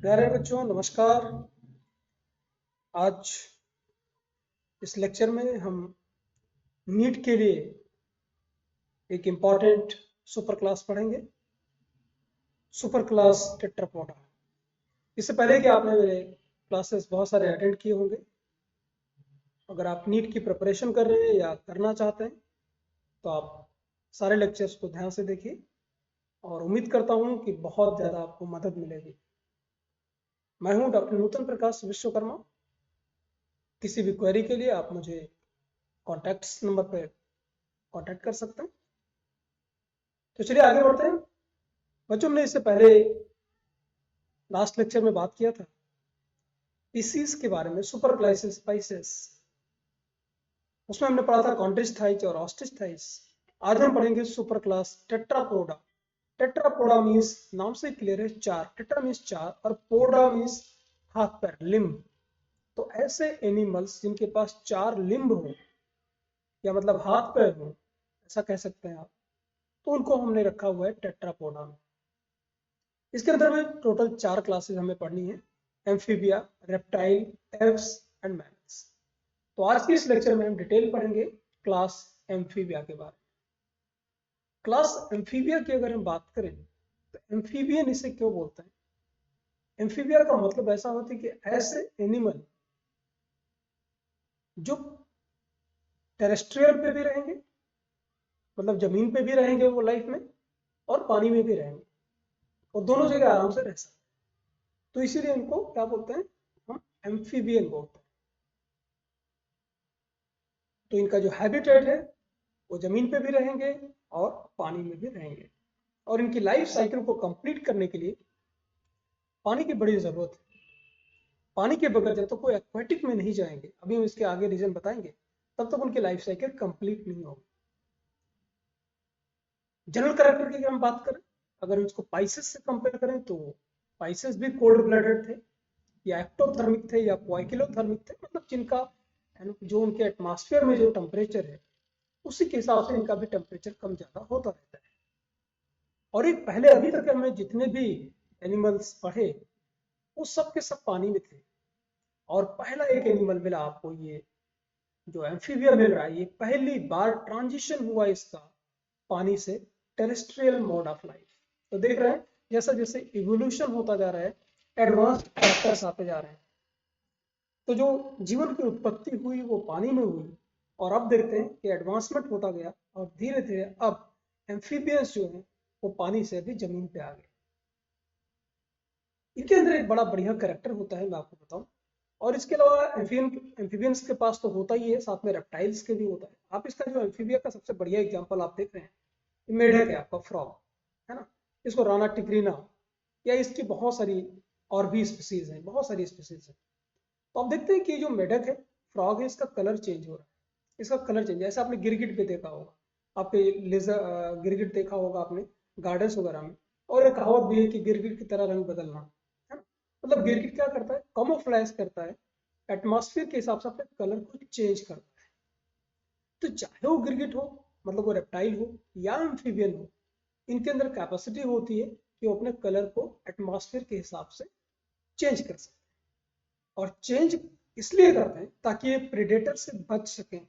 प्यारे बच्चों नमस्कार। आज इस लेक्चर में हम नीट के लिए एक इम्पॉर्टेंट सुपर क्लास पढ़ेंगे, सुपर क्लास टेट्रापोडा। इससे पहले कि आपने मेरे क्लासेस बहुत सारे अटेंड किए होंगे, अगर आप नीट की प्रिपरेशन कर रहे हैं या करना चाहते हैं तो आप सारे लेक्चर्स को ध्यान से देखिए और उम्मीद करता हूँ कि बहुत ज़्यादा आपको मदद मिलेगी। मैं हूँ डॉक्टर नूतन प्रकाश विश्वकर्मा। किसी भी क्वेरी के लिए आप मुझे कॉन्टैक्ट्स नंबर पर कॉन्टैक्ट कर सकते हैं। तो चलिए आगे बढ़ते हैं। बच्चों, हमने इससे पहले लास्ट लेक्चर में बात किया था स्पीसीज के बारे में, सुपर क्लासेस स्पाइसेस। उसमें हमने पढ़ा था कॉन्टेस्टाइज और ऑस्टिस्टाइज। आज हम पढ़ेंगे super class Tetrapoda. Tetrapoda means नाम से क्लियर है, चार। टेट्रा मीन्स चार और पोडा मीन्स हाथ पैर, लिम्ब। तो ऐसे एनिमल्स जिनके पास चार लिम्ब हो या मतलब हाथ पैर हो, ऐसा कह सकते हैं आप, तो उनको हमने रखा हुआ है टेट्रापोडा में। इसके अंदर में टोटल चार क्लासेस हमें पढ़नी है, amphibia, reptile, Aves and mammals. तो आज के इस लेक्चर में हम डिटेल पढ़ेंगे क्लास एम्फीबिया के बारे में। क्लास एम्फीबिया की अगर हम बात करें तो एम्फीबियन इसे क्यों बोलते हैं? एम्फीबिया का मतलब ऐसा होता है कि ऐसे एनिमल जो टेरेस्ट्रियल पे भी रहेंगे, मतलब जमीन पे भी रहेंगे वो लाइफ में, और पानी में भी रहेंगे, और दोनों जगह आराम से रह सकते हैं। तो इसीलिए इनको क्या बोलते हैं? हम एम्फीबियन बोलते हैं। तो इनका जो हैबिटेट है वो जमीन पे भी रहेंगे और पानी में भी रहेंगे, और इनकी लाइफ साइकिल को कंप्लीट करने के लिए पानी की बड़ी जरूरत है। पानी के बगैर जब तक कोई एक्वेटिक में नहीं जाएंगे, अभी हम इसके आगे रीजन बताएंगे, तब तक उनकी लाइफ साइकिल कंप्लीट नहीं होगी। जनरल कैरेक्टर की अगर हम बात करें, अगर इसको पाइसेस से कंपेयर करें तो पाइसेस भी कोल्ड ब्लडेड थे, या एक्टोथर्मिक थे, या पोइकिलोथर्मिक थे, मतलब जिनका जो उनके एटमॉस्फेयर में जो टेम्परेचर है उसी के हिसाब से इनका भी टेम्परेचर कम ज्यादा होता रहता है। और एक पहले अभी तक हमने जितने भी एनिमल्स पढ़े वो सब के सब पानी में थे, और पहला एक एनिमल मिला आपको, ये जो एम्फीबिया मिल रहा है, ये पहली बार ट्रांजिशन हुआ इसका पानी से टेरेस्ट्रियल मोड ऑफ लाइफ। तो देख रहे हैं जैसा जैसे इवोल्यूशन होता जा रहा है, एडवांस्ड कैरेक्टर्स आते जा रहे हैं। तो जो जीवन की उत्पत्ति हुई वो पानी में हुई, और अब देखते हैं कि एडवांसमेंट होता गया और धीरे धीरे अब एम्फीबियंस जो है वो पानी से भी जमीन पे आ गए। इनके अंदर एक बड़ा बढ़िया कैरेक्टर होता है, मैं आपको बताऊं। और इसके अलावा एम्फीबियंस के पास तो होता ही है, साथ में रेप्टाइल्स के भी होता है। आप इसका जो एम्फीबिया का सबसे बढ़िया एग्जाम्पल आप देख रहे हैं, मेढक है आपका, फ्रॉग है ना, इसको राना टिग्रीना, या इसकी बहुत सारी और भी स्पीसीज हैं, बहुत सारी स्पीसीज हैं। तो आप देखते हैं कि जो मेढक है, फ्रॉग है, इसका कलर चेंज हो रहा है। इसका कलर चेंज, जैसे आपने गिरगिट पे देखा होगा, आपने गिरगिट देखा होगा आपने गार्डन्स वगैरह में, और एक कहावत भी है कि गिरगिट की तरह रंग बदलना, है ना। मतलब गिरगिट क्या करता है? कमोफ्लेज करता है, एटमॉस्फेयर के हिसाब से अपने कलर को चेंज करता है। तो चाहे वो गिरगिट हो, मतलब वो रेप्टाइल हो या एम्फीबियन हो, इनके अंदर कैपेसिटी होती है कि वो अपने कलर को एटमॉस्फेयर के हिसाब से चेंज कर सकते हैं। और चेंज इसलिए करते हैं ताकि ये प्रेडेटर से बच सकें,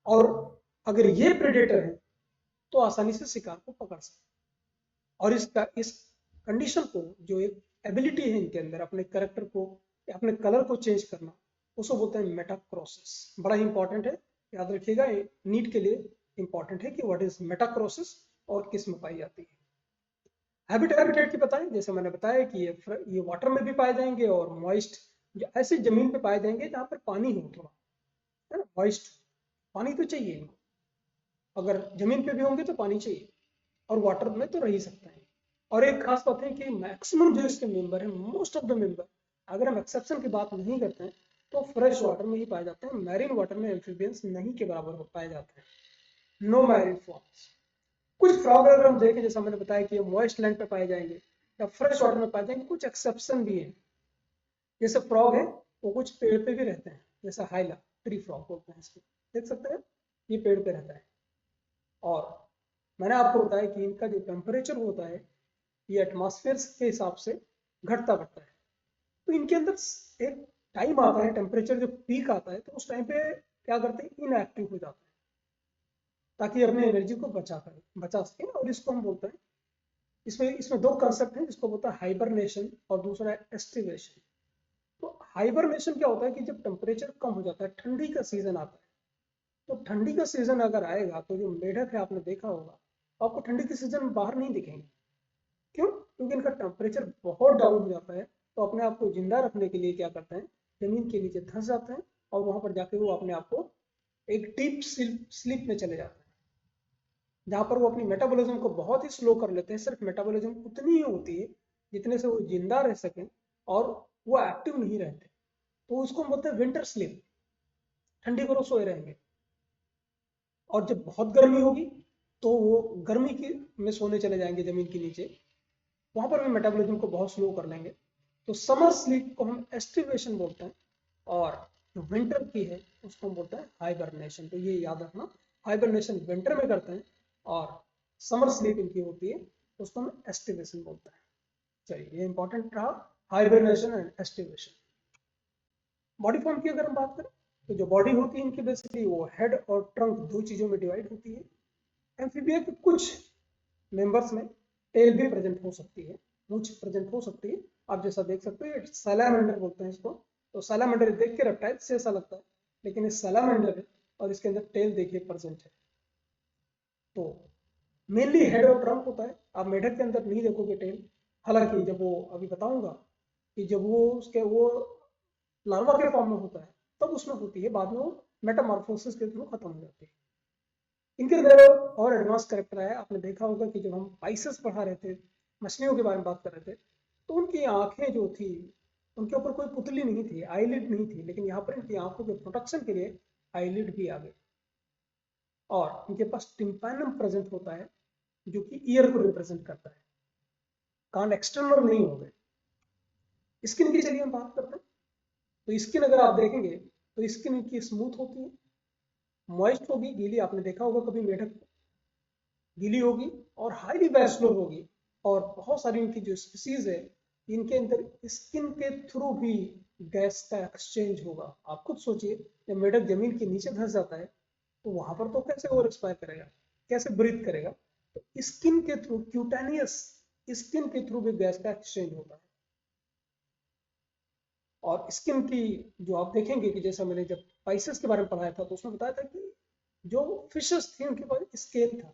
और अगर ये प्रेडेटर है तो आसानी से शिकार को पकड़ सकते हैं। और इस कंडीशन को, जो एक एबिलिटी है इनके अंदर अपने कैरेक्टर को या अपने कलर को चेंज करना, उसको बोलते हैं मेटाक्रोसिस। बड़ा ही इंपॉर्टेंट है, याद रखिएगा, नीट के लिए इंपॉर्टेंट है कि व्हाट इज मेटाक्रोसिस और किस में पाई जाती है। हैबिटेट की बताएं, जैसे मैंने बताया कि ये वाटर में भी पाए जाएंगे और मॉइस्ट, जो ऐसी जमीन पे पाए जाएंगे जहां पर पानी हो थोड़ा, है ना, मॉइस्ट। पानी तो चाहिए इनको, अगर जमीन पे भी होंगे तो पानी चाहिए, और वाटर में तो रह ही सकता है। और एक खास बात है कि मैक्सिमम जो इसके मेंबर है, मोस्ट ऑफ द मेंबर, अगर हम एक्सेप्शन की बात नहीं करते हैं, तो फ्रेश वाटर में ही पाए जाते हैं। मैरीन वाटर में एम्फीबियंस नहीं के बराबर पाए जाते हैं, नो मैरीन फॉर्म्स। कुछ फ्रॉग अगर हम देखें, जैसा मैंने बताया कि मॉइस्ट लैंड पे पाए जाएंगे या फ्रेश वाटर में पाए जाएंगे, कुछ एक्सेप्शन भी है। जैसे फ्रॉग है वो कुछ पेड़ पे भी रहते हैं, जैसे हाइला ट्री फ्रॉग बोलते हैं इसको, देख सकते हैं, ये पेड़ पे रहता है। और मैंने आपको बताया कि इनका जो टेम्परेचर होता है ये एटमॉस्फेयर के हिसाब से घटता बढ़ता है। तो इनके अंदर एक टाइम आता है, टेम्परेचर जो पीक आता है, तो उस टाइम पे क्या करते हैं, इनएक्टिव हो जाते हैं ताकि अपने एनर्जी को बचा सके। और इसको हम बोलते हैं, इसमें इसमें दो कंसेप्ट हैं, जिसको बोलता है हाइबरनेशन और दूसरा है एस्टिवेशन। तो हाइबरनेशन क्या होता है कि जब टेम्परेचर कम हो जाता है, ठंडी का सीजन आता है, तो ठंडी का सीजन अगर आएगा तो जो मेढक है, आपने देखा होगा, आपको ठंडी के सीजन में बाहर नहीं दिखेंगे। क्यों? क्योंकि इनका टेम्परेचर बहुत डाउन हो जाता है, तो अपने आप को जिंदा रखने के लिए क्या करते हैं, जमीन के नीचे धंस जाते हैं और वहां पर जाके वो अपने आप को एक डीप स्लीप में चले जाते हैं, जहां पर वो अपनी मेटाबॉलिज्म को बहुत ही स्लो कर लेते हैं। सिर्फ मेटाबॉलिज्म उतनी ही होती है जितने से वो जिंदा रह सकें और वो एक्टिव नहीं रहते, तो उसको हम बोलते हैं विंटर स्लीप। ठंडी में वो सोए रहेंगे, और जब बहुत गर्मी होगी तो वो गर्मी की में सोने चले जाएंगे जमीन के नीचे, वहां पर भी मेटाबॉलिज्म को बहुत स्लो कर लेंगे। तो समर स्लीप को हम एस्टिवेशन बोलते हैं, और जो विंटर की है उसको हम बोलते हैं हाइबरनेशन। तो ये याद रखना, हाइबरनेशन विंटर में करते हैं और समर स्लीप इनकी होती है, उसको हम एस्टिवेशन बोलते हैं। चलिए, ये इंपॉर्टेंट रहा, hibernation and aestivation. Body form की अगर हम बात करें, तो जो बॉडी होती है इनकी बेसिकली वो हेड और ट्रंक दो चीजों में डिवाइड होती है। एम्फीबिया के कुछ मेंबर्स में टेल भी प्रेजेंट हो सकती है, मूंछ प्रेजेंट हो सकती है। आप जैसा देख सकते हो, सैलामेंडर बोलते हैं इसको। तो सैलामेंडर देख के रेप्टाइल से ऐसा लगता है, लेकिन ये सैलामेंडर है और इसके अंदर टेल देखिए प्रेजेंट है। तो मेनली हेड और ट्रंक होता है, आप मेढक के अंदर नहीं देखोगे टेल। हालांकि जब वो, अभी बताऊंगा कि जब वो उसके वो लार्वा के फॉर्म में होता है तब उसमें होती है, बाद में वो मेटामॉर्फोसिस के थ्रू खत्म हो जाती है। इनके अंदर और एडवांस करेक्टर है। आपने देखा होगा कि जब हम स्पाइसेस पढ़ा रहे थे, मछलियों के बारे में बात कर रहे थे, तो उनकी आंखें जो थी, उनके ऊपर कोई पुतली नहीं थी, आईलिड नहीं थी, लेकिन यहाँ पर इनकी आंखों के प्रोटेक्शन के लिए आईलिड भी आ गई। और इनके पास टिम्पैनम प्रेजेंट होता है, जो कि ईयर को रिप्रेजेंट करता है। कान एक्सटर्नल नहीं हो गए। स्किन की चलिए हम बात करते हैं। तो स्किन अगर आप देखेंगे तो स्किन इनकी स्मूथ होती है, मॉइस्ट होगी, गीली। आपने देखा होगा कभी मेढक गीली होगी और हाईली वैस्कुलर होगी। और बहुत सारी इनकी जो स्पीसीज है, इनके अंदर स्किन के थ्रू भी गैस का एक्सचेंज होगा। आप खुद सोचिए, जब मेढक जमीन के नीचे धंस जाता है तो वहां पर तो कैसे वो एक्सपायर करेगा, कैसे ब्रीथ करेगा? तो स्किन के थ्रू, क्यूटेनियस स्किन के थ्रू भी गैस का एक्सचेंज होता है। और स्किन की जो आप देखेंगे कि जैसा मैंने जब स्पाइसेस के बारे में पढ़ाया था, तो उसमें बताया था कि जो फिशेस थी उनके पास स्केल था,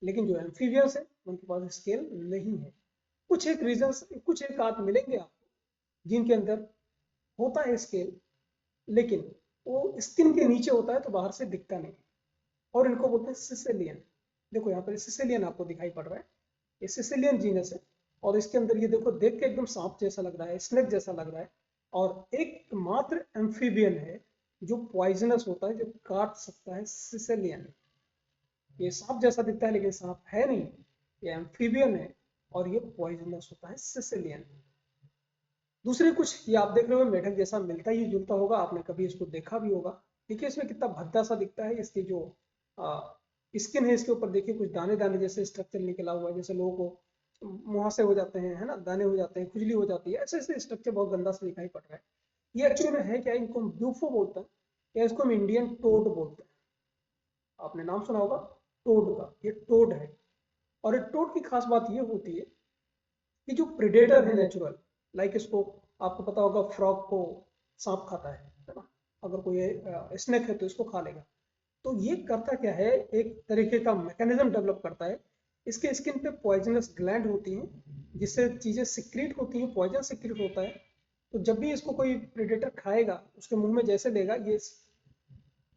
लेकिन जो एम्फीबियंस है उनके पास स्केल नहीं है। कुछ एक रीजंस, कुछ एक आध मिलेंगे आपको जिनके अंदर होता है स्केल, लेकिन वो स्किन के नीचे होता है तो बाहर से दिखता नहीं। और इनको बोलते हैं सिसिलियन। देखो यहाँ पर सिसिलियन आपको दिखाई पड़ रहा है, ये सिसिलियन जीनस है। और इसके अंदर ये देखो, देख के एकदम सांप जैसा लग रहा है, स्नेक जैसा लग रहा है। और एकमात्र एम्फीबियन है जो पॉइजनस होता है, जो काट सकता है, सिसिलियन। ये सांप जैसा दिखता है लेकिन सांप है नहीं, ये एम्फीबियन है और ये पॉइजनस होता है, सिसिलियन। दूसरे कुछ ये आप देख रहे हो मेढक जैसा मिलता ही जुलता होगा, आपने कभी इसको देखा भी होगा। देखिए इसमें कितना भद्दा सा दिखता है। इसकी जो स्किन है, इसके ऊपर देखिए कुछ दाने दाने जैसे स्ट्रक्चर निकला हुआ है, जैसे लोगों को मुहासे हो जाते हैं, है ना, दाने हो जाते हैं, खुजली हो जाती है, ऐसे ऐसे स्ट्रक्चर बहुत गंदा सा दिखाई पड़ रहा है। ये एक्चुअली में है क्या? इनको हम ब्यूफो बोलते हैं, या इसको हम इंडियन टोड बोलते हैं। आपने नाम सुना होगा टोड का, ये टोड है। और ये टोड की खास बात ये होती है कि जो प्रेडेटर है नेचुरल, लाइक इसको, आपको पता होगा फ्रॉग को सांप खाता है ना, अगर कोई स्नेक है तो इसको खा लेगा। तो ये करता क्या है, एक तरीके का मैकेनिज्म डेवलप करता है। इसके स्किन पे पॉइजनस ग्लैंड होती हैं, जिससे चीजें सिक्रीट होती हैं, पॉइजन सिक्रीट होता है। तो जब भी इसको कोई प्रेडेटर खाएगा, उसके मुंह में जैसे लेगा, ये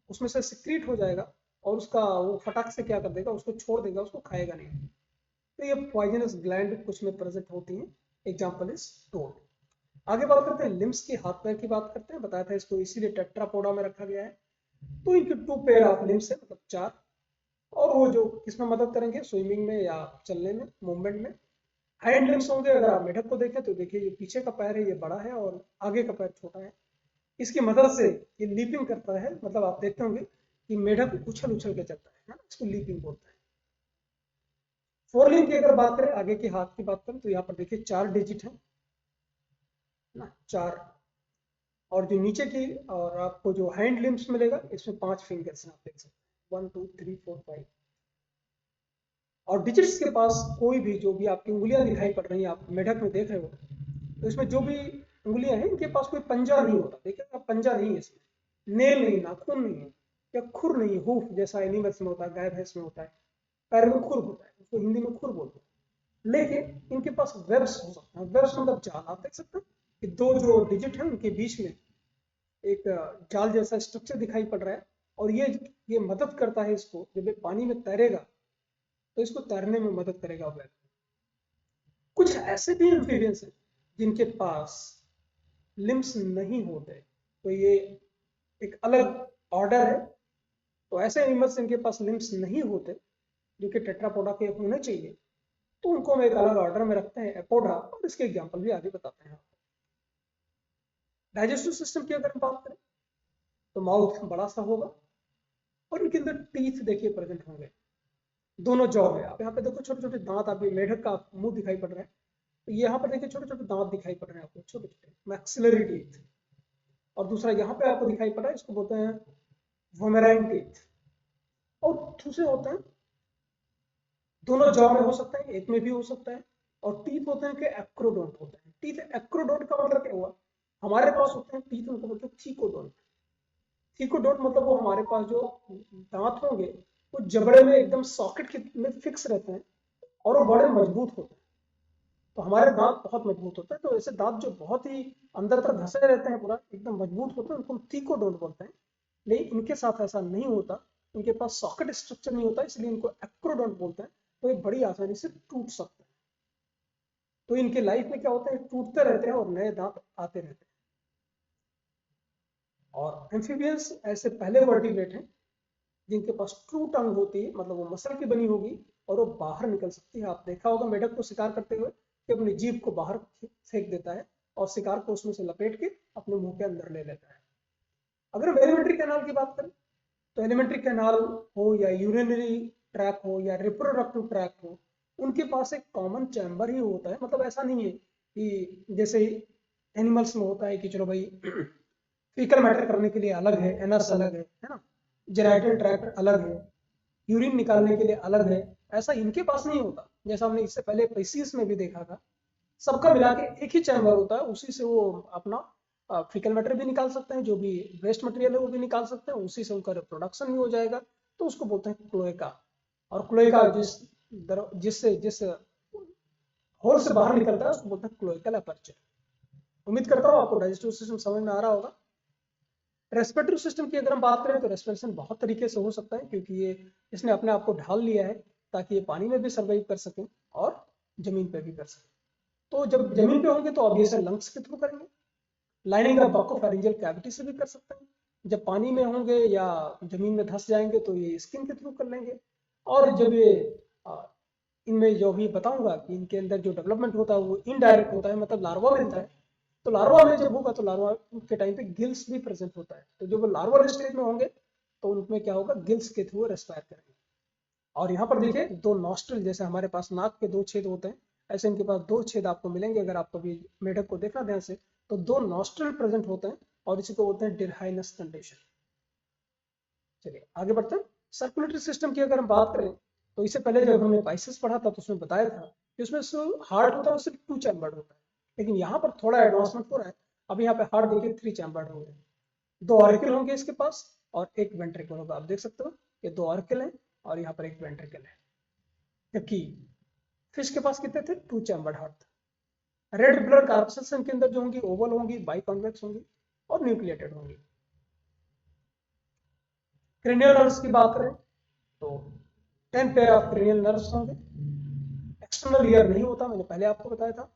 उसमें से सिक्रीट हो जाएगा और उसका वो फटाक से क्या कर देगा, उसको छोड़ देगा, उसको खाएगा नहीं। तो ये पॉइजनस ग्लैंड कुछ में प्रेजेंट होती हैं। Example is toad. आगे बात करते हैं लिम्स की, हाथ पैर की बात करते हैं। बताया था इसको इसीलिए टेट्रापोडा में रखा गया है। तो इनके 2 पेयर ऑफ लिम्स है, मतलब 4। और वो जो किसमें मदद करेंगे, स्विमिंग में या चलने में, मूवमेंट में। हाइंड लिम्स होंगे, अगर आप मेढक को देखें तो देखिए ये पीछे का पैर है, ये बड़ा है और आगे का पैर छोटा है। इसकी मदद से ये लीपिंग करता है, मतलब आप देखते होंगे कि मेढक उछल उछल के चलता है ना, इसको लीपिंग बोलते हैं। फोर लिम्ब की अगर बात करें, आगे के हाथ की बात करें, तो यहाँ पर देखिए 4 डिजिट है। ना, 4। और जो नीचे की और आपको जो हैंड लिम्स मिलेगा इसमें 5 फिंगर्स हैं, आप देख सकते हैं 1 2 3 4 5। और डिजिट्स के पास कोई भी जो भी आपकी उंगलियां दिखाई पड़ रही हैं, आप मेढक में देख रहे हो, तो इसमें जो भी उंगलियां हैं इनके पास कोई पंजा नहीं होता। देखिए आप, पंजा नहीं है इसमें, नेल नहीं, नाखून नहीं है, या खुर नहीं है, हूफ जैसा एनिमल्स में होता है, गाय भैंस में होता है, पैर में खुर होता है, उसको हिंदी में खुर बोलते हैं। लेकिन इनके पास वेब्स हो सकते हैं। वेब्स मतलब जाल, आप देख सकते हैं कि दो जो डिजिट है उनके बीच में एक जाल जैसा स्ट्रक्चर दिखाई पड़ रहा है। और ये मदद करता है इसको, जब ये पानी में तैरेगा तो इसको तैरने में मदद करेगा वेब। कुछ ऐसे भी एम्फीबियंस हैं जिनके पास लिम्स नहीं होते, तो ये एक अलग ऑर्डर है। तो ऐसे एनिमल्स जिनके पास लिम्स नहीं होते, जो कि टेट्रापोडा के होने चाहिए, तो उनको हम एक अलग ऑर्डर में रखते हैं, एपोडा। और इसके एग्जाम्पल भी आगे बताते हैं। डाइजेस्टिव सिस्टम की अगर हम बात करें तो माउथ बड़ा सा होगा और इनके अंदर टीथ देखिए प्रेजेंट होंगे, दोनों जॉ में। आप यहाँ पे देखो छोटे छोटे दांत, आप मेढक का मुंह दिखाई पड़ रहा है, तो यहाँ पर देखिए छोटे छोटे दांत दिखाई पड़ रहे हैं आपको, छोटे छोटे मैक्सिलरी टीथ। और दूसरा यहाँ पे आपको दिखाई पड़ रहा है, इसको बोलते हैं वोमेराइन टीथ। और दूसरे होते हैं, दोनों जॉ में हो सकते हैं, एक में भी हो सकता है। और टीथ होते हैं कि एक्रोडोंट होते हैं। टीथ एक्रोडोंट का मतलब क्या हुआ, हमारे पास होते हैं टीथ, उनको बोलते हैं थीकोडोंट। थीकोडोंट मतलब वो हमारे पास जो दांत होंगे वो जबड़े में एकदम सॉकेट में फिक्स रहते हैं और वो बड़े मजबूत होते हैं। तो हमारे दांत बहुत मजबूत होते हैं। तो ऐसे दांत जो बहुत ही अंदर तक धंसे रहते हैं, पूरा एकदम मजबूत होते हैं, उनको हम थीकोडोंट बोलते हैं। लेकिन इनके साथ ऐसा नहीं होता, इनके पास सॉकेट स्ट्रक्चर नहीं होता, इसलिए इनको एक्रोडोंट बोलते हैं। तो ये बड़ी आसानी से टूट सकते हैं। तो इनके लाइफ में क्या होता है, टूटते रहते हैं और नए दांत आते रहते हैं। और एम्फीबियंस ऐसे पहले वर्टिब्रेट हैं जिनके पास ट्रू टंग होती है, मतलब वो मसल की बनी होगी और वो बाहर निकल सकती है। आप देखा होगा मेढक को शिकार करते हुए कि अपनी जीभ को बाहर फेंक देता है और शिकार को उसमें से लपेट के अपने मुंह के अंदर ले लेता है। अगर हम एलिमेंट्री कैनाल की बात करें तो एलिमेंट्री कैनाल हो या यूरिनरी ट्रैक हो या रिप्रोडक्टिव ट्रैक हो, उनके पास एक कॉमन चैम्बर ही होता है। मतलब ऐसा नहीं है कि जैसे एनिमल्स में होता है कि चलो भाई फीकल मैटर करने के लिए अलग है, एनस अलग है ना, जेराइटल ट्रैक्ट अलग है, यूरिन निकालने के लिए अलग है। ऐसा इनके पास नहीं होता। जैसा हमने इससे पहले पेसिस में भी देखा था, सबका मिला के एक ही चैम्बर होता है, उसी से वो अपना फीकल मैटर भी निकाल सकते हैं, जो भी वेस्ट मटेरियल है वो भी निकाल सकते हैं, उसी से उनका रिप्रोडक्शन भी हो जाएगा। तो उसको बोलते हैं क्लोएका। और क्लोएका जिस होल से बाहर निकलता है उसको बोलते हैं क्लोएकल अपर्चर। उम्मीद करता हूँ आपको डाइजेस्टिव सिस्टम समझ में आ रहा होगा। रेस्पिरेटरी सिस्टम की अगर हम बात करें तो रेस्पिरेशन बहुत तरीके से हो सकता है, क्योंकि ये इसने अपने आप को ढाल लिया है ताकि ये पानी में भी सर्वाइव कर सकें और जमीन पे भी कर सकें। तो जब जमीन पे होंगे तो ऑब्वियसली लंग्स के थ्रू करेंगे, लाइनिंग द बकोफेरिंजियल कैविटी से भी कर सकते हैं। जब पानी में होंगे या जमीन में धंस जाएंगे तो ये स्किन के थ्रू कर लेंगे। और जब ये इनमें जो भी बताऊंगा कि इनके अंदर जो डेवलपमेंट होता है वो इनडायरेक्ट होता है, मतलब लार्वा मिलता है। तो लार्वा में जब होगा तो लार्वा के टाइम पे गिल्स भी प्रेजेंट होता है। तो जब वो लार्वा स्टेज में होंगे तो उनमें क्या होगा, गिल्स के थ्रू रेस्पायर करेंगे। और यहाँ पर देखिए दो नॉस्ट्रल, जैसे हमारे पास नाक के दो छेद होते हैं, ऐसे इनके पास दो छेद आपको मिलेंगे। अगर आप कभी मेढक को देखना ध्यान से तो दो नॉस्ट्रल प्रेजेंट होते हैं और इसी को बोलते हैं डिरहाइनस कंडीशन। चलिए आगे बढ़ते हैं। सर्कुलेटरी सिस्टम की अगर हम बात करें तो इससे पहले जब हमने बाइसेप्स पढ़ा था तो उसमें बताया था कि उसमें हार्ट होता है वो सिर्फ 2 चैम्बर्ड होता है। लेकिन यहाँ पर थोड़ा एडवांसमेंट हो रहा है। अभी यहाँ पे हार्ट देखिए 3 चैम्बर्ड होंगे, 2 ऑरिकल होंगे इसके पास और एक वेंट्रिकल होगा। आप देख सकते हो ये 2 ऑरिकल है और यहाँ पर एक वेंट्रिकल है। जबकि फिश के पास कितने थे, 2 चैम्बर्ड हार्ट था। रेड ब्लड कार्पसेल्स इनके अंदर जो होंगी ओवल होंगी, बाइकॉन्वेक्स होंगी और न्यूक्लिएटेड होंगी। क्रेनियल नर्व्स की बात करें तो 10 पेयर ऑफ क्रेनियल नर्व्स होंगे। एक्सटर्नल ईयर नहीं होता, मैंने पहले आपको बताया था।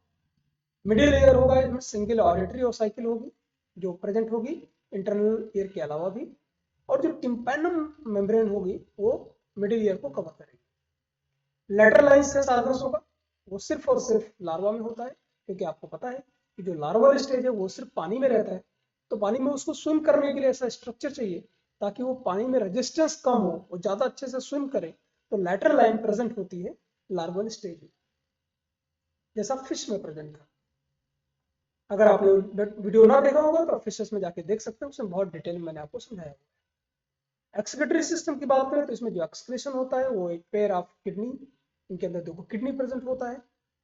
मिडिल ईयर होगा, इसमें सिंगल ऑडिटरी और साइकिल होगी जो प्रेजेंट होगी इंटरनल ईयर के अलावा भी। और जो टिम्पैनम मेम्ब्रेन होगी वो मिडिल ईयर को कवर करेगी। लेटरल लाइन सेंस ऑर्गन्स होगा, वो सिर्फ और सिर्फ लार्वा में होता है, क्योंकि आपको पता है कि जो लार्वल स्टेज है वो सिर्फ पानी में रहता है। तो पानी में उसको स्विम करने के लिए ऐसा स्ट्रक्चर चाहिए ताकि वो पानी में रेजिस्टेंस कम हो, वो ज्यादा अच्छे से स्विम करे। तो लेटरल लाइन प्रेजेंट होती है लार्वल स्टेज में, जैसा फिश में प्रेजेंट था। अगर आपने वीडियो ना देखा होगा तो फिशेस में जाके देख सकते हैं, उसमें बहुत डिटेल में मैंने आपको समझाया। एक्सक्रीटरी सिस्टम की बात करें तो इसमें जो एक्सक्रीशन होता है वो एक पेयर ऑफ किडनी, इनके अंदर देखो किडनी प्रेजेंट होता है।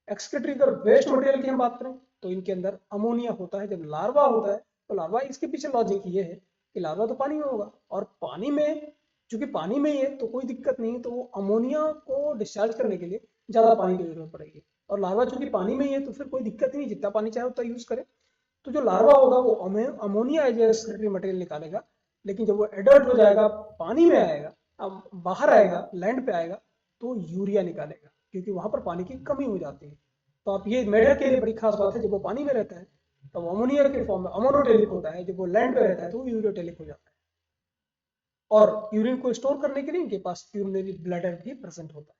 एक्सक्रीटरी अगर वेस्ट मटेरियल की हम बात करें तो इनके अंदर अमोनिया होता है। जब लार्वा होता है तो लार्वा, इसके पीछे लॉजिक ये है कि लार्वा तो पानी में होगा, और पानी में चूंकि पानी में ही है तो कोई दिक्कत नहीं, तो वो अमोनिया को डिस्चार्ज करने के लिए ज्यादा पानी की जरूरत पड़ेगी। और लार्वा चूंकि पानी में ही है तो फिर कोई दिक्कत नहीं, जितना पानी चाहे उतना यूज करे। तो जो लार्वा होगा वो अमोनिया एज एक्सक्रीटरी मटेरियल निकालेगा, लेकिन जब वो एडल्ट हो जाएगा, पानी में आएगा, अब बाहर आएगा, लैंड पे आएगा, तो यूरिया निकालेगा, क्योंकि वहां पर पानी की कमी हो जाती है। तो आप ये मेढक के लिए बड़ी खास बात है, जब वो पानी में रहता है तो वो अमोनिया के फॉर्म में अमोनोटेलिक होता है, जब वो लैंड पे रहता है तो वो यूरियोटेलिक हो जाता है। और यूरिन को स्टोर करने के लिए इनके पास यूरिनरी ब्लैडर भी प्रेजेंट होता है।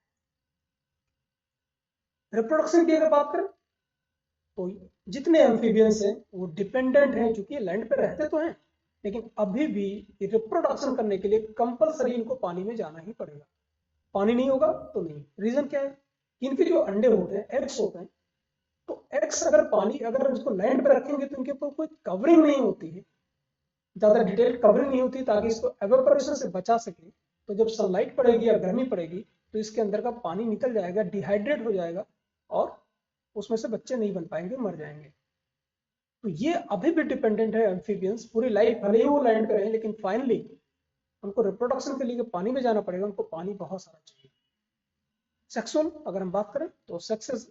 रिप्रोडक्शन की अगर बात करें तो जितने एम्फीबियंस हैं वो डिपेंडेंट हैं, चूंकि लैंड पे रहते तो हैं, लेकिन अभी भी रिप्रोडक्शन करने के लिए कंपलसरी इनको पानी में जाना ही पड़ेगा। पानी नहीं होगा तो नहीं। रीजन क्या है? इनके जो अंडे होते हैं, एग्स होते हैं, तो एग्स अगर पानी, अगर इसको लैंड पे रखेंगे तो इनके ऊपर कोई कवरिंग नहीं होती है, ज्यादा डिटेल कवरिंग नहीं होती, ताकि इसको एवेपोरेशन से बचा सके। तो जब सनलाइट पड़ेगी या गर्मी पड़ेगी तो इसके अंदर का पानी निकल जाएगा, डिहाइड्रेट हो जाएगा, और उसमें से बच्चे नहीं बन पाएंगे, मर जाएंगे। तो ये अभी भी डिपेंडेंट है एम्फीबियंस पूरी लाइफ, भले ही वो लैंड पे रहे, लेकिन फाइनली उनको रिप्रोडक्शन के लिए पानी में जाना पड़ेगा, उनको पानी बहुत सारा चाहिए। सेक्सुअल अगर हम बात करें तो सेक्सेस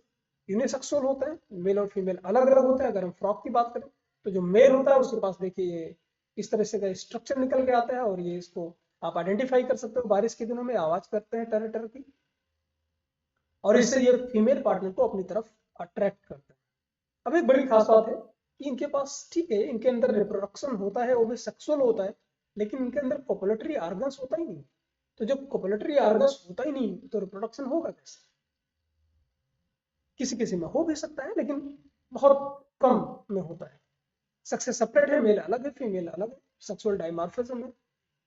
यूनिसेक्सुअल होते हैं, मेल और फीमेल अलग अलग होते हैं। अगर हम फ्रॉग की बात करें तो जो मेल होता है उसके पास देखिए ये इस तरह से का स्ट्रक्चर निकल के आता है, और ये इसको आप आइडेंटिफाई कर सकते हो, बारिश के दिनों में आवाज करते हैं टर टर की, और इससे ये फीमेल पार्टनर को अपनी तरफ अट्रैक्ट करते हैं। अब एक बड़ी खास बात है कि इनके पास, ठीक है, इनके अंदर रिप्रोडक्शन होता है, वो भी सेक्सुअल होता है, लेकिन इनके अंदर कोपुलेटरी ऑर्गन्स होता ही नहीं। तो जब कोपुलेटरी ऑर्गन्स होता ही नहीं तो रिप्रोडक्शन होगा कैसे? किसी किसी में हो भी सकता है, लेकिन बहुत कम में होता है। सक्सेस सेपरेट है, मेल अलग है, फीमेल अलग है, सेक्सुअल डायमॉर्फिज्म है।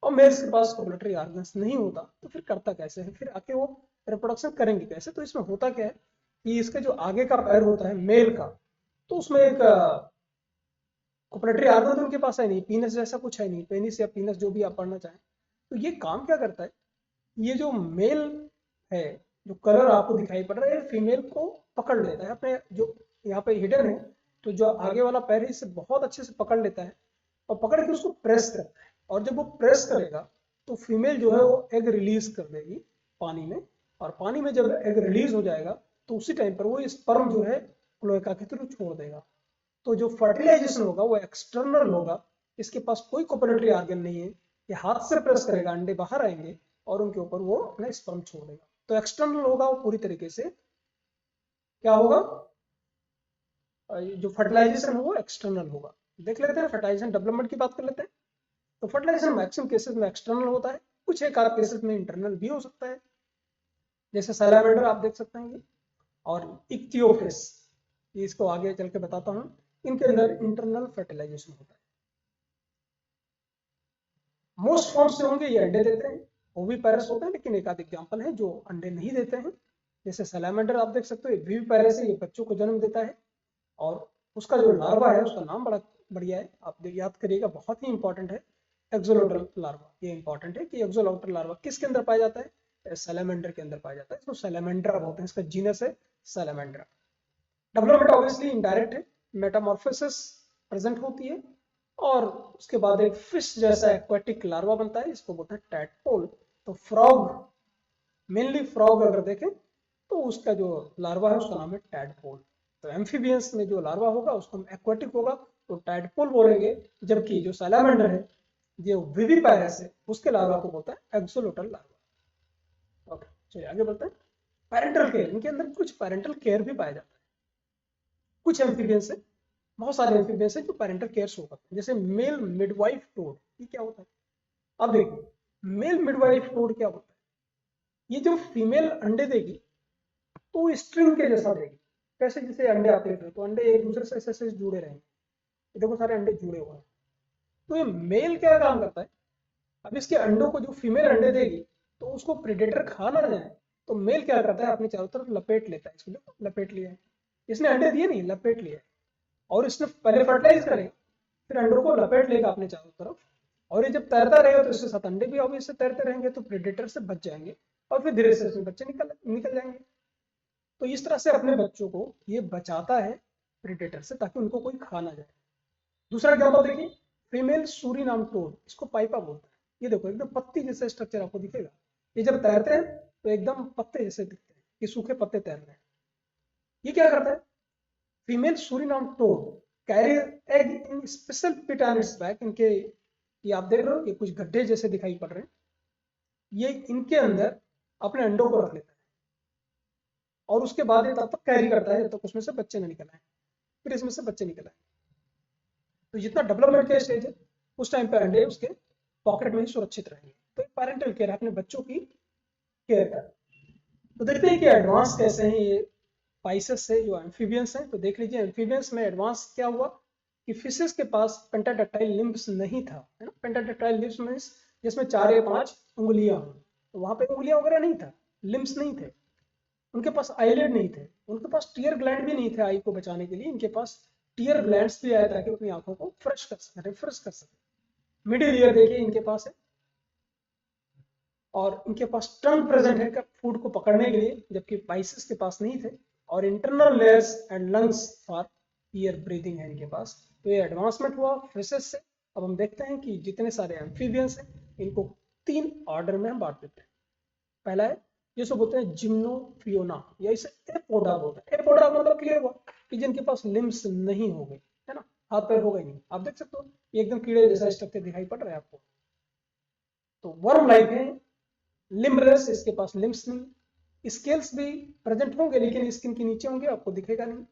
और मेल्स के पास कोपुलेटरी ऑर्गन्स नहीं होता, तो फिर करता कैसे है? फिर आके वो रिप्रोडक्शन करेंगे कैसे? तो इसमें होता क्या है कि इसके जो आगे का पैर होता है मेल का, तो उसमें एक कोपुलेटरी ऑर्गन तो उनके पास है नहीं, पीनस जैसा कुछ है नहीं, पेनिस या पीनस जो भी आप पढ़ना चाहें। तो ये काम क्या करता है, ये जो मेल है, जो कलर आपको दिखाई पड़ रहा है, फीमेल को पकड़ लेता है अपने, जो यहाँ पे हिडन है, तो जो आगे वाला पैर है इसे बहुत अच्छे से पकड़ लेता है, और पकड़ के उसको प्रेस करता है। और जब वो प्रेस करेगा तो फीमेल जो है वो एग रिलीज कर देगी पानी में, और पानी में जब एग रिलीज हो जाएगा तो उसी टाइम पर वो स्पर्म जो है क्लोएका के थ्रू छोड़ देगा। तो जो फर्टिलाइजेशन होगा वो एक्सटर्नल होगा, इसके पास कोई कोपुलेटरी ऑर्गन नहीं है, ये हाथ से प्रेस करेगा, अंडे बाहर आएंगे और उनके ऊपर वो अपना स्पर्म छोड़ देगा। तो एक्सटर्नल होगा वो पूरी तरीके से, क्या होगा, जो फर्टिलाइजेशन है वो एक्सटर्नल होगा। देख लेते हैं फर्टिलाइजेशन डेवलपमेंट की बात कर लेते हैं। तो फर्टिलाइजेशन मैक्सिमम केसेस में एक्सटर्नल होता है, कुछ एक आध केसेस में इंटरनल भी हो सकता है, जैसे सैलामेंडर आप देख सकते हैं, और इक्थियोफिस, इसको आगे चल के बताता हूँ, इनके अंदर इंटरनल फर्टिलाइजेशन होता है। मोस्ट फॉर्म्स जो होंगे ये अंडे देते हैं, वो भी पैरस होते हैं, लेकिन एक आध एग्जाम्पल है जो अंडे नहीं देते हैं, जैसे सैलामेंडर आप देख सकते हो, ये भी पैरस है, ये बच्चों को जन्म देता है, और उसका जो लार्वा है उसका नाम बड़ा बढ़िया है, आप याद करिएगा, बहुत ही इंपॉर्टेंट है, एक्सोलोटल लार्वा। ये इंपॉर्टेंट है कि एक्सोलोटल लार्वा किसके अंदर पाया जाता है? सैलामेंडर के अंदर पाया जाता है। इसको सैलामेंड्रा बोलते हैं, इसका जीनस है सैलामेंड्रा। डेवलपमेंट ऑब्वियसली इनडायरेक्ट है, मेटामॉर्फोसिस प्रेजेंट होती है, और उसके बाद एक फिश जैसा एक्वाटिक लार्वा बनता है, इसको बोलते हैं टैडपोल। तो फ्रॉग, मेनली फ्रॉग अगर देखें तो उसका जो लार्वा है उसका नाम है टैडपोल। तो एम्फीबियंस में जो लार्वा होगा उसको हम एक्वाटिक होगा तो टैडपोल बोलेंगे, जबकि जो सैलामेंडर है, जो विविपायरस है, उसके लार्वा को बोलता है एक्सोलोटल लार्वा। ओके, चलिए आगे बढ़ते हैं। पैरेंटल केयर, इनके अंदर कुछ पैरेंटल केयर भी पाया जाता है। कुछ एम्फीबियंस है, बहुत सारे एम्फीबियंस है जो पैरेंटल केयर शो करते हैं, जैसे मेल मिडवाइफ टोड। ये क्या होता है? अब देखिए, मेल मिडवाइफ टोड क्या होता है? ये जो फीमेल अंडे देगी तो स्ट्रिंग के जैसा देगी, कैसे? जैसे अंडे आते थे तो अंडे एक दूसरे से ऐसे ऐसे जुड़े रहेंगे, ये देखो सारे अंडे जुड़े हुए हैं। तो ये मेल क्या काम करता है, अब इसके अंडों को जो फीमेल अंडे देगी तो उसको प्रेडेटर खा ना जाए, तो मेल क्या करता है, अपने चारों तरफ लपेट लेता है, इसको लपेट लिया है, इसने अंडे दिए नहीं, लपेट लिया है, और इसने पहले फर्टिलाइज करेगा, फिर अंडों को लपेट लेगा अपने चारों तरफ, और ये जब तैरता रहेगा तो इसके साथ अंडे भी ऑब्वियसली तैरते रहेंगे, तो प्रेडेटर से बच जाएंगे और फिर धीरे से इसमें बच्चे निकल निकल जाएंगे। तो इस तरह से अपने बच्चों को ये बचाता है प्रेडेटर से, ताकि उनको कोई खा ना जाए। दूसरा एग्जाम्पल देखिए, फीमेल सूरीनाम टोड, इसको पाइपा बोलते हैं। ये देखो एकदम पत्ती जैसे स्ट्रक्चर आपको दिखेगा, ये जब तैरते हैं तो एकदम पत्ते जैसे दिखते हैं, ये सूखे पत्ते तैर रहे हैं। ये क्या करता है, female Suriname toad carry egg in special pit on its back. इनके ये आप देख रहे हो, ये कुछ गड्ढे जैसे दिखाई पड़ रहे हैं, ये इनके अंदर अपने अंडों को रख लेता है, और उसके बाद ये तब तक कैरी करता है जब तक उसमें से बच्चे न निकल आए, फिर इसमें से बच्चे निकल आए। तो जितना डेवलपमेंट का स्टेज है उस टाइम पे अंडे उसके पॉकेट में ही सुरक्षित रहेंगे। तो पेरेंटल केयर है, अपने बच्चों की केयर कर। तो देखते हैं कि एडवांस कैसे हैं ये पाइसेस से जो एम्फीबियंस हैं। तो देख लीजिए एम्फीबियंस में एडवांस क्या हुआ कि फिशेस के पास पेंटाडक्टाइल लिम्ब्स नहीं था, है ना। पेंटाडक्टाइल लिम्ब्स मींस जिसमें 4 या 5 उंगलियां हो, तो वहां पे उंगलियां वगैरह नहीं था, लिम्ब्स नहीं थे। उनके पास आईलिड नहीं थे, उनके पास टीयर ग्लैंड भी नहीं थे आई को बचाने के लिए। इनके पास टीयर ग्लैंड्स भी आया ताकि अपनी आंखों को फ्रेश कर सके, रिफ्रेश कर सके। मिडिल ईयर देखिए इनके पास है, और इनके पास टंग प्रेजेंट है फूड को पकड़ने के लिए, जबकि पाइसेस के पास नहीं थे। और internal layers and lungs for year breathing है इनके पास। तो ये एडवांसमेंट हुआ फिशेस से। अब हम देखते हैं कि जितने सारे एम्फीबियंस हैं इनको 3 ऑर्डर में हम बांट देते हैं। पहला है जिसको बोलते हैं जिम्नोफियोना, या इसे एपोडा बोलते हैं। एपोडा मतलब क्लियर हुआ कि जिनके पास लिम्स नहीं हो गए, है ना, हाथ पैर हो गए नहीं। आप देख सकते हो ये एकदम कीड़े जैसा स्ट्रक्चर दिखाई पड़ रहा है आपको। तो वर्म लाइफ है, लिम्बलेस, इसके पास लिम्स नहीं, स्केल्स भी प्रेजेंट होंगे लेकिन स्किन के नीचे होंगे, आपको दिखेगा नहीं।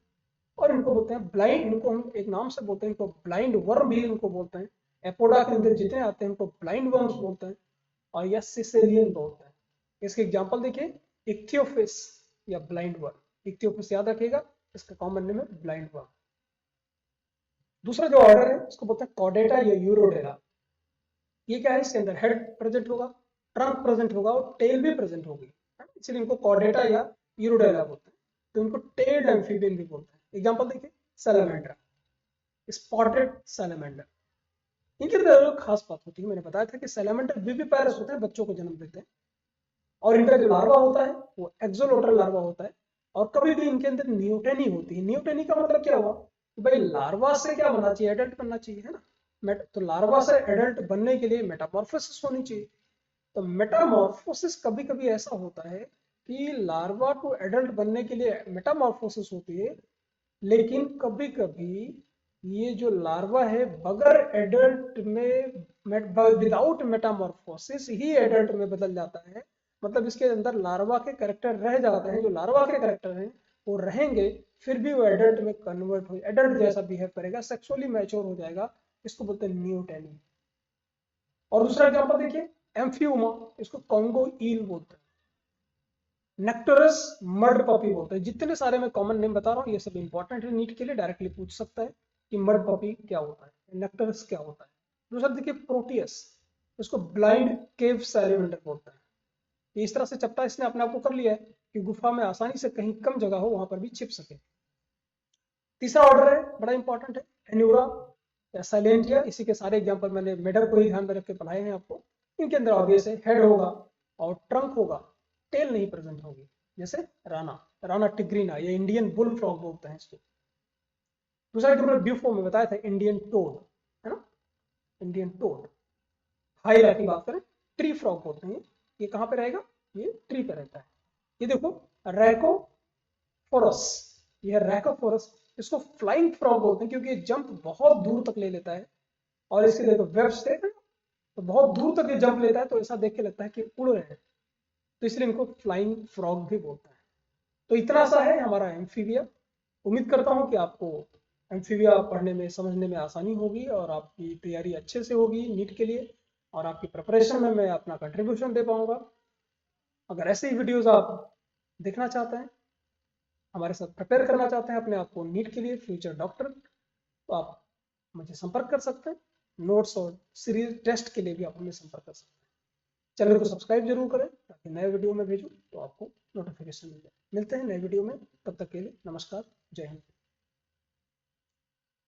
और इनको बोलते हैं ब्लाइंड, इनको हम एक नाम से बोलते हैं, इनको ब्लाइंड वर्म भी इनको बोलते हैं। एपोडा के अंदर जितने आते हैं इनको ब्लाइंड वर्म्स बोलते हैं, और या सिसेलियन बोलते हैं। इसके एग्जांपल देखिए, इक्थियोफिस या ब्लाइंड वर्म। इक्थियोफिस याद रखिएगा, इसका कॉमन नेम है ब्लाइंड वर्म। दूसरा जो ऑर्डर है इसको बोलते हैं कॉर्डेटा या यूरोडेला। ये क्या है, इसके अंदर हेड प्रेजेंट होगा, ट्रंक प्रेजेंट होगा और टेल भी प्रेजेंट होगी, इसलिए इनको कॉर्डेटा या यूरोडेला बोलते हैं। तो इनको टेल्ड एम्फीबियन भी बोलते हैं। एग्जांपल देखिए, सैलामेंड्रा, स्पॉटेड सैलामेंडर। इनके अंदर एक खास बात होती है, मैंने बताया था कि सैलामेंडर विविपेरस होते हैं, बच्चों को जन्म देते हैं, और इनका जो लार्वा होता है वो एक्सोलोटल लार्वा होता है। और कभी भी इनके अंदर न्यूटेनी होती है। न्यूटेनी का मतलब क्या हुआ कि भाई लार्वा से क्या बनना चाहिए, एडल्ट बनना चाहिए, है ना। तो लार्वा से एडल्ट बनने के लिए मेटामॉर्फोसिस होनी चाहिए। तो मेटामॉर्फोसिस कभी कभी ऐसा होता है कि लार्वा को एडल्ट बनने के लिए मेटामॉर्फोसिस होती है, लेकिन कभी कभी ये जो लार्वा है बगैर एडल्ट में, विदाउट मेटामॉर्फोसिस ही एडल्ट में बदल जाता है। मतलब इसके अंदर लार्वा के कैरेक्टर रह जाते हैं, जो लार्वा के कैरेक्टर हैं वो रहेंगे, फिर भी वो एडल्ट में कन्वर्ट हो, एडल्ट जैसा बिहेव करेगा, सेक्सुअली मैच्योर हो जाएगा। इसको बोलते हैं न्यूटेनी। और दूसरा एग्जांपल देखिए, एम्फियोमा, इसको कॉन्गो ईल बोलते हैं। नेक्टोरस मड पपी बोलते हैं। जितने सारे मैं कॉमन नेम बता रहा हूँ ये सब इंपॉर्टेंट है, नीट के लिए डायरेक्टली पूछ सकता है कि मड पपी क्या होता है, नेक्टोरस क्या होता है। दूसरा देखिए प्रोटियस, इसको ब्लाइंड केव सैलिमेंडर बोलते हैं। ये इस तरह से चपटा इसने अपने आप को कर लिया है कि गुफा में आसानी से कहीं कम जगह हो वहां पर भी छिप सके। तीसरा ऑर्डर है, बड़ा इंपॉर्टेंट है, एन्यूरा या साइलेंटिया। इसी के सारे एग्जांपल मैंने मेडल को ही ध्यान में रख के पढ़ाए हैं आपको। इनके अंदर ऑब्वियस है हेड होगा और ट्रंक होगा, टेल नहीं प्रेजेंट होगी, जैसे राना, राना टिग्रीना, या इंडियन बुल फ्रॉग बोलते हैं इसको। दूसरा एग्जांपल ब्यूफो में बताया था, इंडियन टोड, है ना, इंडियन टोड। हाइरा की बात करें, ट्री फ्रॉग बोलते हैं। ये कहाँ पे रहेगा, ये ट्री पे रहता है। ये देखो रैको फोरस, यह रैकोफोरस, इसको फ्लाइंग फ्रॉग बोलते हैं क्योंकि ये जंप बहुत दूर तक ले लेता है। और इसके देखो वेब्स देख रहे हैं, तो बहुत दूर तक ये जंप लेता है, तो ऐसा देख के लगता है कि उड़ रहे हैं, तो इसलिए इनको फ्लाइंग फ्रॉग भी बोलता है। तो इतना सा है हमारा एम्फीबिया। उम्मीद करता हूँ कि आपको एम्फीबिया पढ़ने में समझने में आसानी होगी और आपकी तैयारी अच्छे से होगी नीट के लिए, और आपकी प्रिपरेशन में मैं अपना कंट्रीब्यूशन दे पाऊंगा। अगर ऐसे ही वीडियोस आप देखना चाहते हैं, हमारे साथ प्रिपेयर करना चाहते हैं अपने आप को नीट के लिए, फ्यूचर डॉक्टर, तो आप मुझे संपर्क कर सकते हैं। नोट्स और सीरीज टेस्ट के लिए भी आप हमें संपर्क कर सकते हैं। चैनल को सब्सक्राइब जरूर करें ताकि नए वीडियो में भेजूं तो आपको नोटिफिकेशन मिल जाए। मिलते हैं नए वीडियो में, तब तक के लिए नमस्कार, जय हिंद।